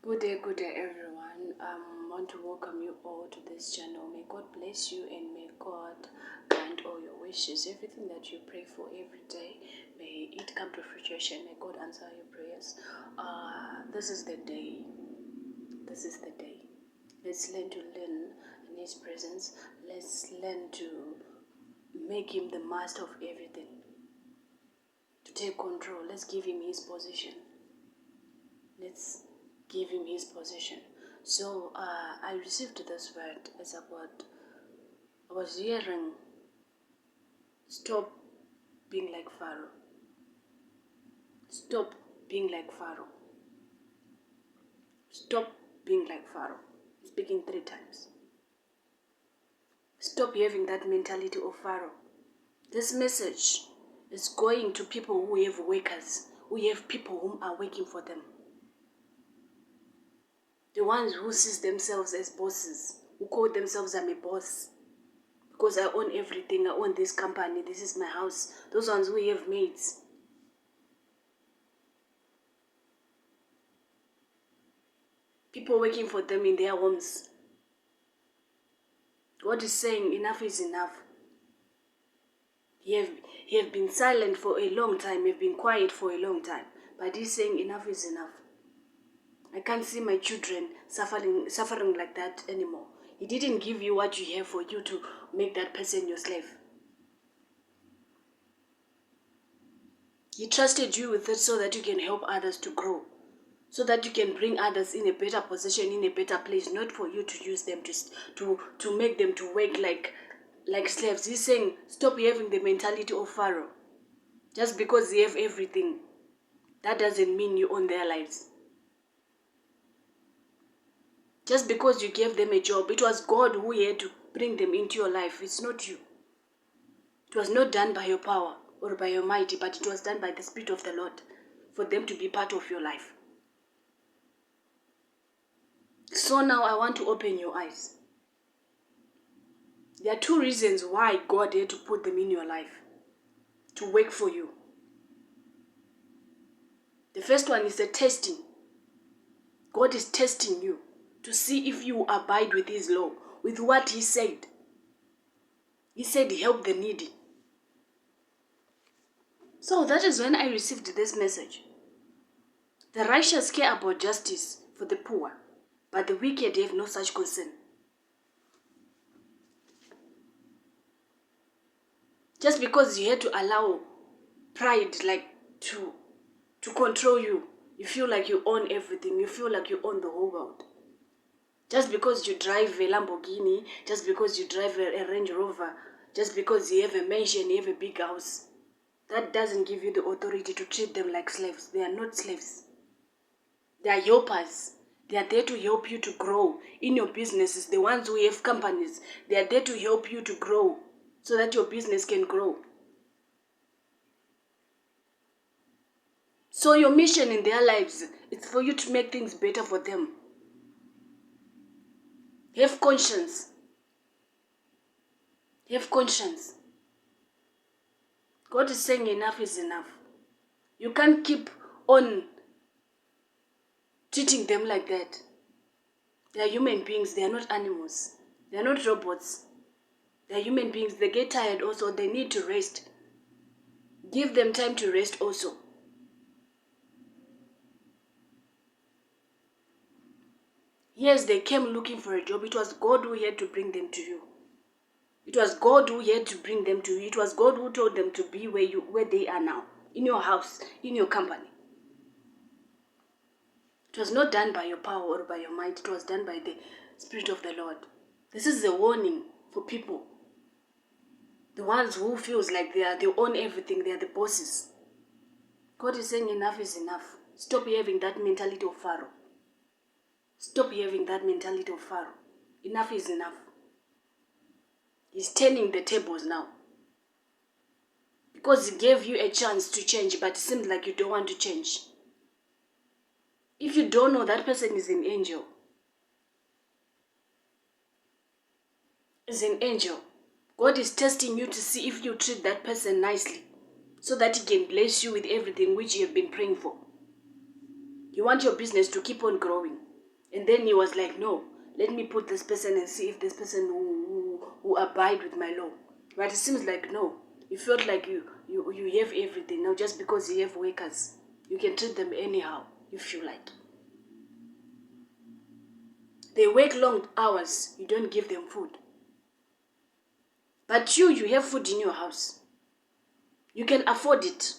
Good day, everyone. Want to welcome you all to this channel. May God bless you and may God grant all your wishes. Everything that you pray for every day, may it come to fruition. May God answer your prayers. This is the day. This is the day. Let's learn to learn in His presence. Let's learn to make Him the master of everything. To take control. Let's give Him His position. Let's give Him His position. So I received this word as about, I was hearing, stop being like Pharaoh. Stop being like Pharaoh. Stop being like Pharaoh. Speaking 3 times. Stop having that mentality of Pharaoh. This message is going to people who have workers, who have people whom are working for them. The ones who see themselves as bosses, who call themselves, I'm a boss. Because I own everything, I own this company, this is my house. Those ones who have maids. People working for them in their homes. God is saying enough is enough. He have been silent for a long time, he have been quiet for a long time. But He's saying enough is enough. I can't see my children suffering like that anymore. He didn't give you what you have for you to make that person your slave. He trusted you with it so that you can help others to grow. So that you can bring others in a better position, in a better place, not for you to use them to make them to work like slaves. He's saying, stop having the mentality of Pharaoh. Just because they have everything, that doesn't mean you own their lives. Just because you gave them a job, it was God who had to bring them into your life. It's not you. It was not done by your power or by your might, but it was done by the Spirit of the Lord for them to be part of your life. So now I want to open your eyes. There are 2 reasons why God had to put them in your life, to work for you. The first one is the testing. God is testing you to see if you abide with His law, with what He said. He said, help the needy. So that is when I received this message. The righteous care about justice for the poor, but the wicked have no such concern. Just because you had to allow pride to control you, you feel like you own everything, you feel like you own the whole world. Just because you drive a Lamborghini, just because you drive a Range Rover, just because you have a mansion, you have a big house, that doesn't give you the authority to treat them like slaves. They are not slaves. They are helpers. They are there to help you to grow in your businesses. The ones who have companies, they are there to help you to grow so that your business can grow. So your mission in their lives is for you to make things better for them. Have conscience. Have conscience. God is saying enough is enough. You can't keep on treating them like that. They are human beings. They are not animals. They are not robots. They are human beings. They get tired also. They need to rest. Give them time to rest also. Yes, they came looking for a job. It was God who had to bring them to you. It was God who had to bring them to you. It was God who told them to be where they are now. In your house, in your company. It was not done by your power or by your might. It was done by the Spirit of the Lord. This is a warning for people. The ones who feels like they own everything. They are the bosses. God is saying enough is enough. Stop having that mentality of Pharaoh. Stop having that mentality of Pharaoh. Enough is enough. He's turning the tables now. Because He gave you a chance to change, but it seems like you don't want to change. If you don't know, that person is an angel. Is an angel. God is testing you to see if you treat that person nicely, so that He can bless you with everything which you have been praying for. You want your business to keep on growing. And then he was like, no, let me put this person and see if this person will abide with my law. But it seems like no. You felt like you have everything. Now just because you have workers, you can treat them anyhow if you like. They work long hours, you don't give them food. But you have food in your house. You can afford it.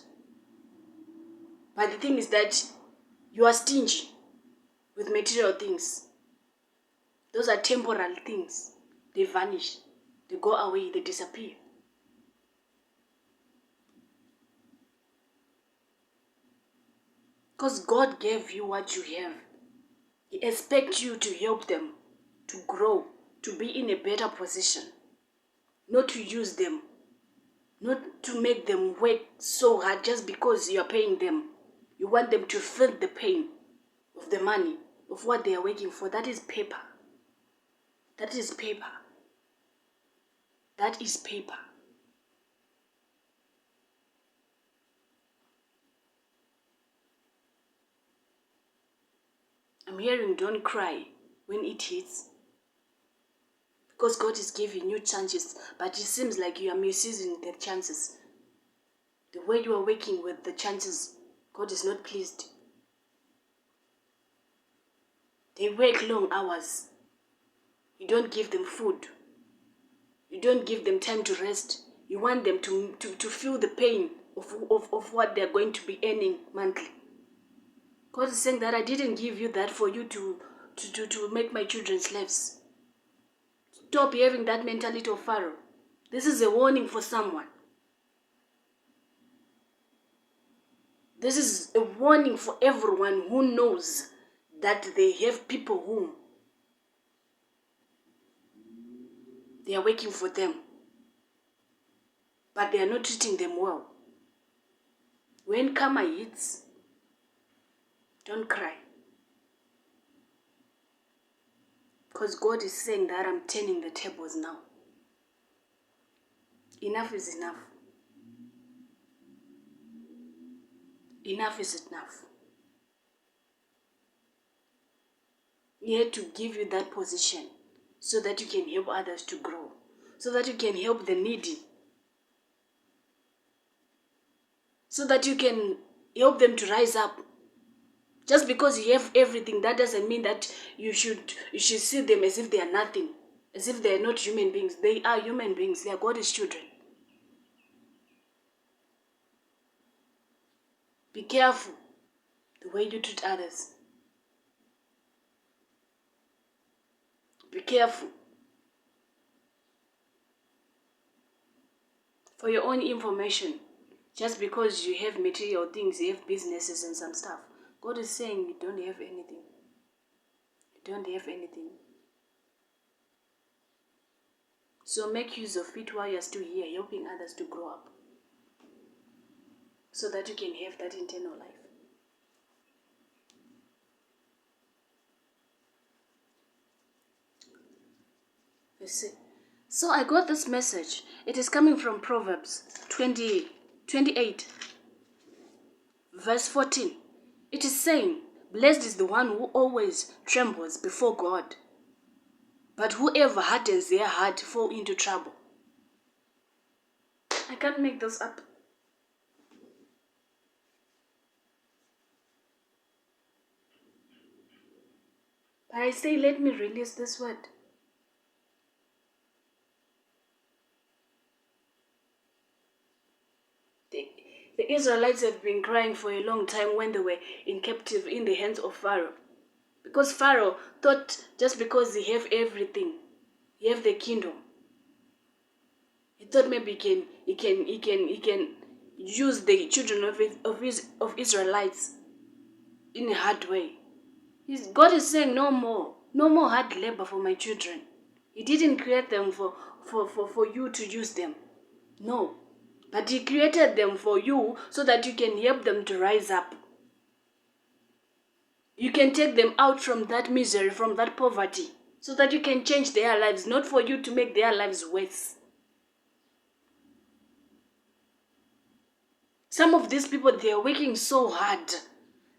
But the thing is that you are stingy with material things. Those are temporal things. They vanish. They go away. They disappear. Because God gave you what you have. He expects you to help them, to grow, to be in a better position. Not to use them. Not to make them work so hard just because you are paying them. You want them to feel the pain of the money, of what they are working for. That is paper. That is paper. That is paper. I'm hearing don't cry when it hits. Because God is giving you chances, but it seems like you are misusing the chances. The way you are working with the chances, God is not pleased. They work long hours. You don't give them food. You don't give them time to rest. You want them to feel the pain of what they're going to be earning monthly. God is saying that I didn't give you that for you to make my children slaves. Stop having that mentality of Pharaoh. This is a warning for someone. This is a warning for everyone who knows that they have people whom they are working for them, but they are not treating them well. When karma hits, don't cry. Because God is saying that I'm turning the tables now. Enough is enough. Enough is enough. He had to give you that position so that you can help others to grow, so that you can help the needy, so that you can help them to rise up. Just because you have everything, that doesn't mean that you should see them as if they are nothing, as if they are not human beings. They are human beings. They are God's children. Be careful the way you treat others. Be careful. For your own information, just because you have material things, you have businesses and some stuff, God is saying you don't have anything. You don't have anything. So make use of it while you're still here, helping others to grow up, so that you can have that eternal life. You see? So I got this message. It is coming from Proverbs 28, verse 14. It is saying, blessed is the one who always trembles before God, but whoever hardens their heart fall into trouble. I can't make this up. But I say, let me release this word. The Israelites have been crying for a long time when they were in captive in the hands of Pharaoh. Because Pharaoh thought just because he have everything, he have the kingdom, he thought maybe he can use the children of Israelites in a hard way. God is saying no more hard labor for my children. He didn't create them for you to use them. No. But he created them for you so that you can help them to rise up. You can take them out from that misery, from that poverty, so that you can change their lives, not for you to make their lives worse. Some of these people, they are working so hard.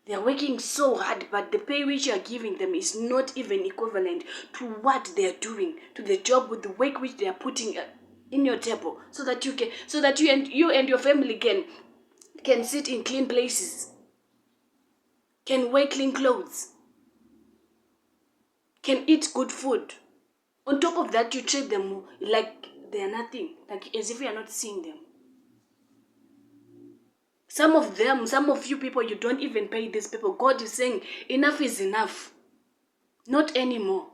They're working so hard, but the pay which you are giving them is not even equivalent to what they are doing, to the job with the work which they are putting in your table, so that you and your family can sit in clean places, can wear clean clothes, can eat good food. On top of that, you treat them like they are nothing, like as if you are not seeing them. Some of you people, you don't even pay these people. God is saying, enough is enough. Not anymore.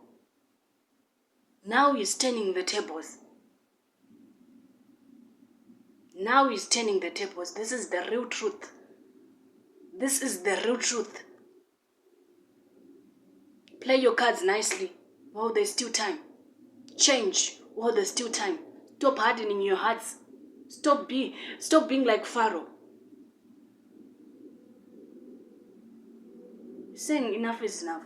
Now he's turning the tables. Now he's turning the tables. This is the real truth. This is the real truth. Play your cards nicely while there's still time. Change while there's still time. Stop hardening your hearts. Stop being like Pharaoh. Saying enough is enough.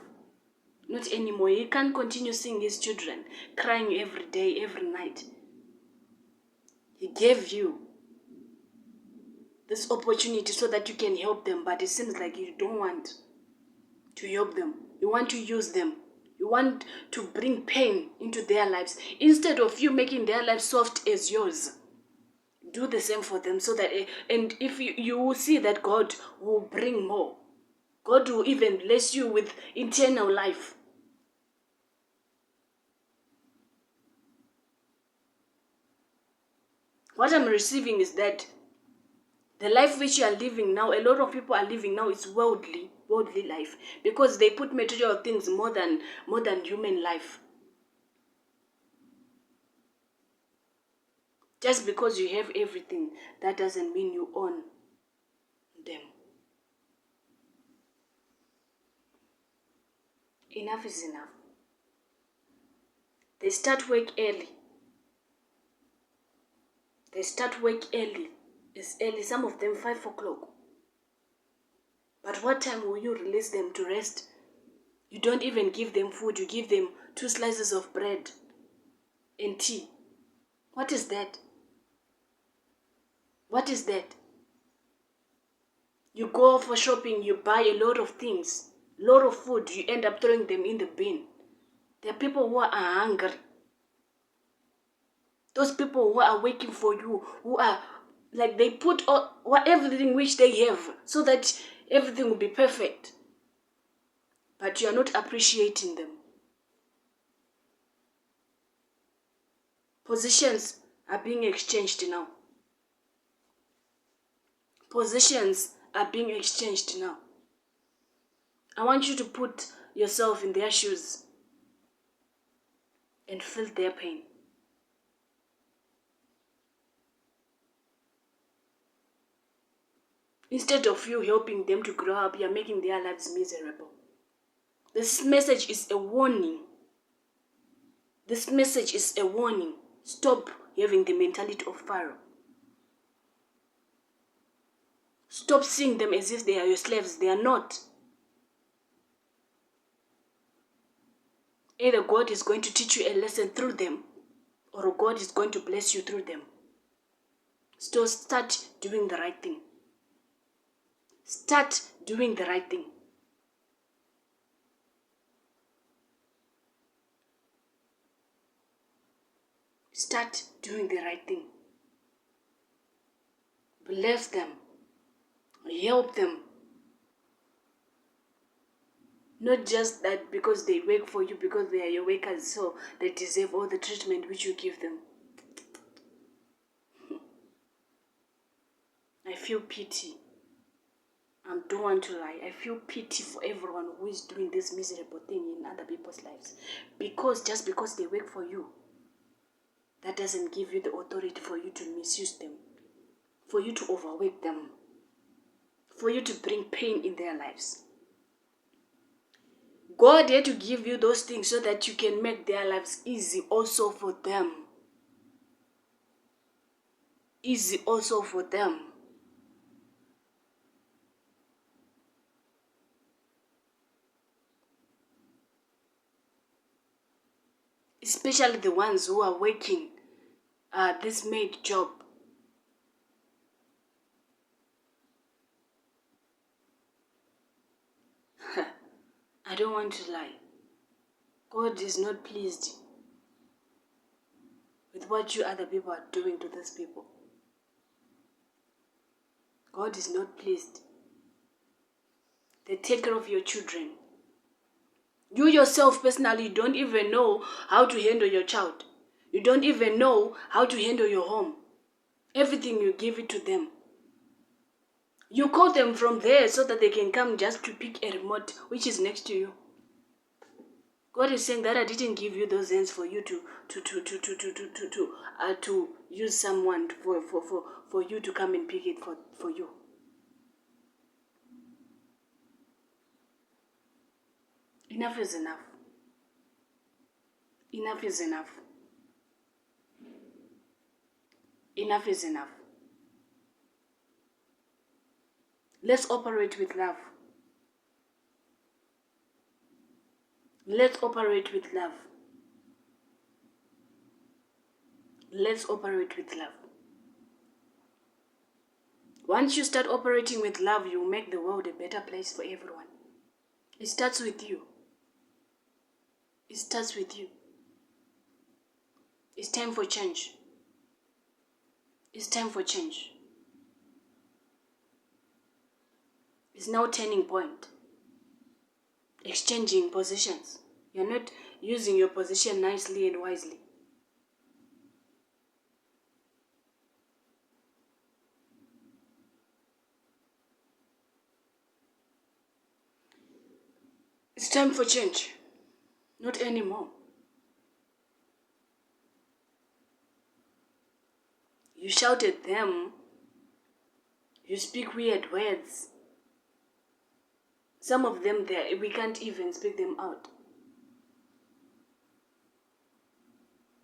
Not anymore. He can't continue seeing his children crying every day, every night. He gave you this opportunity so that you can help them, but it seems like you don't want to help them. You want to use them. You want to bring pain into their lives. Instead of you making their lives soft as yours, do the same for them, so that, and if you will see that God will bring more. God will even bless you with eternal life. What I'm receiving is that the life which you are living now, a lot of people are living now, is worldly life, because they put material things more than human life. Just because you have everything, that doesn't mean you own them. Enough is enough. They start work early. It's early, some of them 5 o'clock. But what time will you release them to rest? You don't even give them food. You give them 2 slices of bread and tea. What is that? What is that? You go for shopping, you buy a lot of things, a lot of food, you end up throwing them in the bin. There are people who are hungry. Those people who are working for you, who are like, they put everything which they have so that everything will be perfect. But you are not appreciating them. Positions are being exchanged now. Positions are being exchanged now. I want you to put yourself in their shoes and feel their pain. Instead of you helping them to grow up, you're making their lives miserable. This message is a warning. This message is a warning. Stop having the mentality of Pharaoh. Stop seeing them as if they are your slaves. They are not. Either God is going to teach you a lesson through them, or God is going to bless you through them. So start doing the right thing. Start doing the right thing. Start doing the right thing. Bless them. Help them. Not just that because they work for you, because they are your workers, so they deserve all the treatment which you give them. I feel pity. I don't want to lie. I feel pity for everyone who is doing this miserable thing in other people's lives. Just because they work for you, that doesn't give you the authority for you to misuse them, for you to overwork them, for you to bring pain in their lives. God had to give you those things so that you can make their lives easy also for them. Easy also for them. Especially the ones who are working this maid job. don't want to lie. God is not pleased with what you other people are doing to these people. God is not pleased. They take care of your children. You yourself personally don't even know how to handle your child. You don't even know how to handle your home. Everything you give it to them. You call them from there so that they can come just to pick a remote which is next to you. God is saying that I didn't give you those hands for you to use someone for you to come and pick it for you. Enough is enough. Enough is enough. Enough is enough. Let's operate with love. Let's operate with love. Let's operate with love. Once you start operating with love, you make the world a better place for everyone. It starts with you. It starts with you. It's time for change. It's time for change. It's now turning point. Exchanging positions. You're not using your position nicely and wisely. It's time for change. Not anymore. You shout at them. You speak weird words. Some of them there, we can't even speak them out.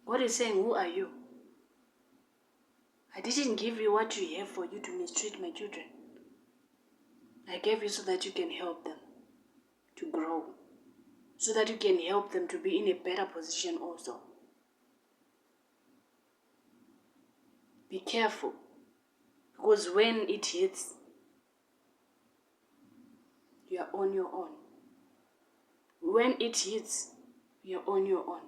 God is saying, who are you? I didn't give you what you have for you to mistreat my children. I gave you so that you can help them to grow. So that you can help them to be in a better position also. Be careful. Because when it hits, you are on your own. When it hits, you are on your own.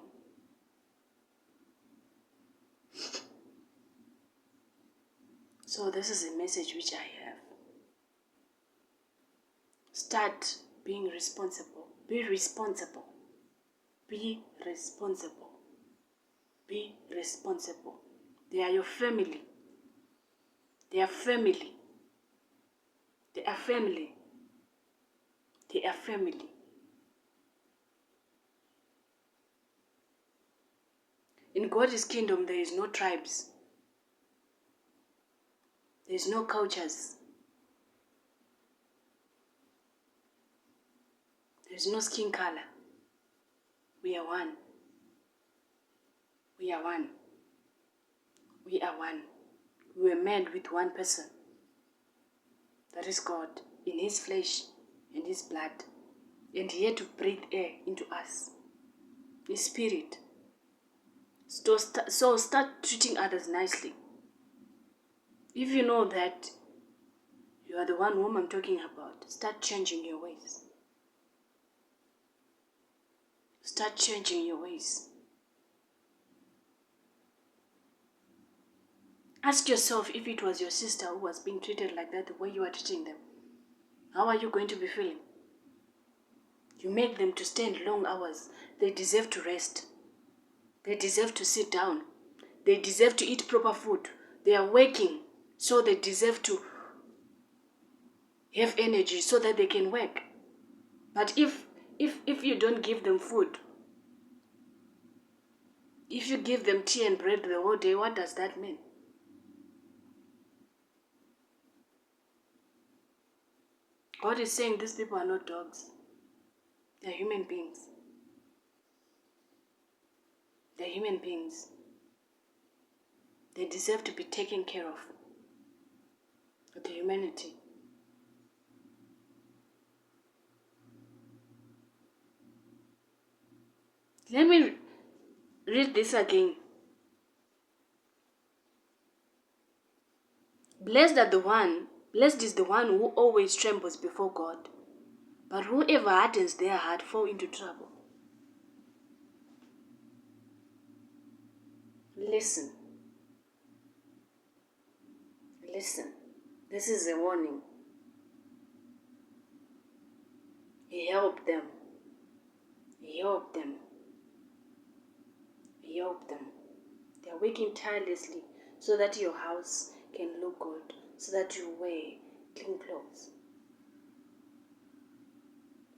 So this is a message which I have. Start being responsible. Be responsible. Be responsible. Be responsible. They are your family. They are family. They are family. They are family. In God's kingdom, there is no tribes. There is no cultures. There is no skin color. We are one. We are one. We are one. We were made with one person. That is God, in his flesh and his blood. And he had to breathe air into us. His spirit. So start treating others nicely. If you know that you are the one whom I'm talking about, start changing your ways. Start changing your ways. Ask yourself, if it was your sister who was being treated like that, the way you are treating them, how are you going to be feeling? You make them to stand long hours. They deserve to rest. They deserve to sit down. They deserve to eat proper food. They are working, so they deserve to have energy so that they can work. But if you don't give them food, if you give them tea and bread the whole day, what does that mean? God is saying these people are not dogs. They are human beings. They are human beings. They deserve to be taken care of with the humanity. Let me read this again. Blessed is the one who always trembles before God, But whoever hardens their heart fall into trouble. Listen. Listen. This is a warning. Help them. Help them. Help them. They are working tirelessly so that your house can look good, so that you wear clean clothes.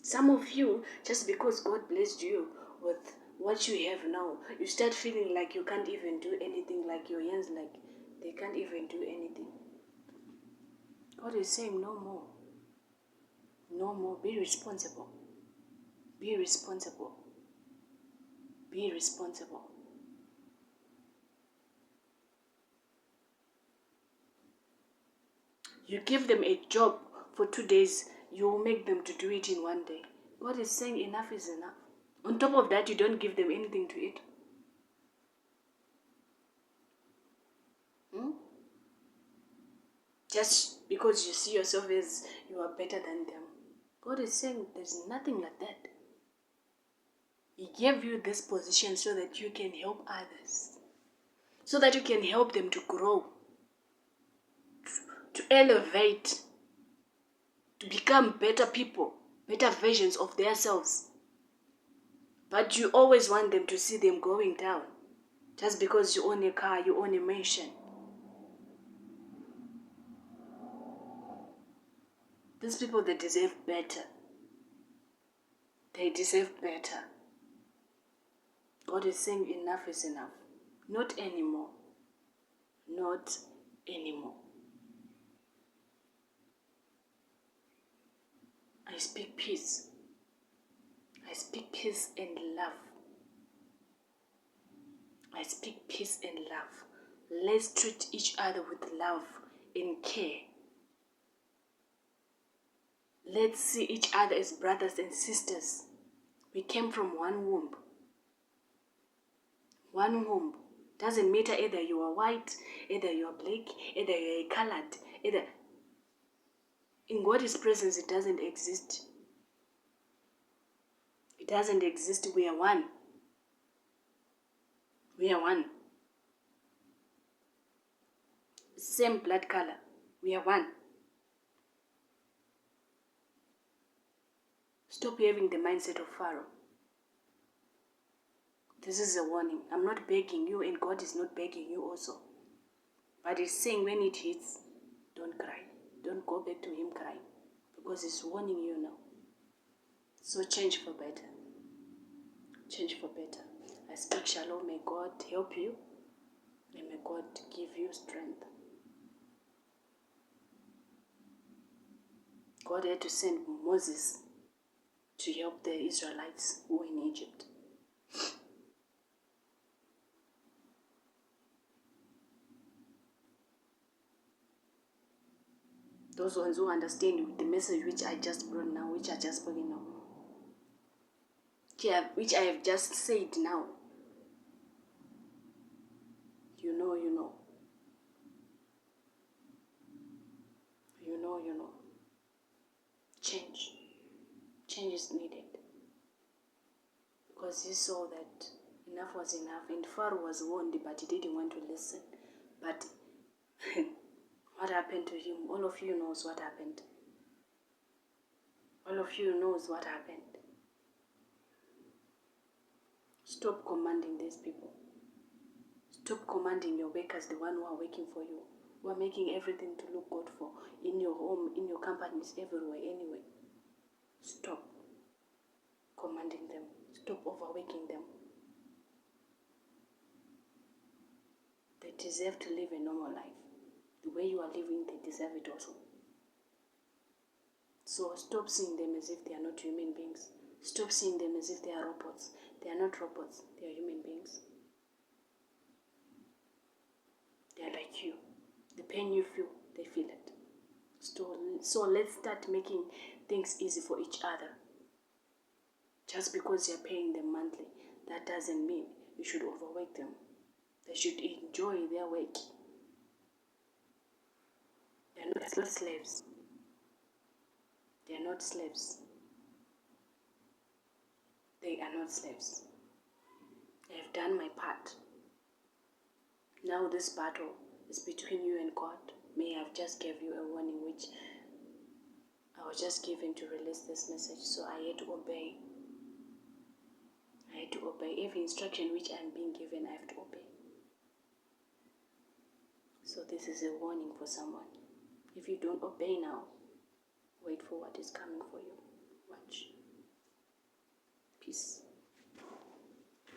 Some of you, just because God blessed you with what you have now, you start feeling like you can't even do anything, like your hands, like they can't even do anything. God is saying no more. No more. Be responsible. Be responsible. Be responsible. You give them a job for 2 days, you will make them to do it in 1 day. God is saying enough is enough. On top of that, you don't give them anything to eat. Just because you see yourself as you are better than them. God is saying there's nothing like that. He gave you this position so that you can help others. So that you can help them to grow, to elevate, to become better people, better versions of themselves. But you always want them to see them going down. Just because you own a car, you own a mansion. These people, they deserve better. They deserve better. God is saying enough is enough. Not anymore. Not anymore. I speak peace. I speak peace and love. I speak peace and love. Let's treat each other with love and care. Let's see each other as brothers and sisters. We came from one womb. One womb. Doesn't matter either you are white, either you are black, either you are colored, either. In God's presence, it doesn't exist. It doesn't exist. We are one. We are one. Same blood color. We are one. Stop having the mindset of Pharaoh. This is a warning. I'm not begging you, and God is not begging you also. But He's saying when it hits, don't cry. Don't go back to Him crying. Because He's warning you now. So change for better. Change for better. I speak shalom. May God help you. And may God give you strength. God had to send Moses to help the Israelites who were in Egypt. Those ones who understand the message which I just brought now, which I just spoken now, which I have just said now, you know. Change is needed. Because he saw that enough was enough, and Pharaoh was warned, but he didn't want to listen. But what happened to him? All of you knows what happened. All of you knows what happened. Stop commanding these people. Stop commanding your workers, the one who are working for you, who are making everything to look good for, in your home, in your companies, everywhere, anyway. Stop commanding them. Stop overworking them. They deserve to live a normal life. The way you are living, they deserve it also. So stop seeing them as if they are not human beings. Stop seeing them as if they are robots. They are not robots. They are human beings. They are like you. The pain you feel, they feel it. So let's start making things easy for each other. Just because you're paying them monthly, that doesn't mean you should overwork them. They should enjoy their work. They're not slaves. They're not slaves. they are not slaves. I have done my part. Now this battle is between you and God. May I have just gave you a warning which I was just given to release this message, so I had to obey. I had to obey. Every instruction which I am being given, I have to obey. So this is a warning for someone. If you don't obey now, wait for what is coming for you. Watch. Peace.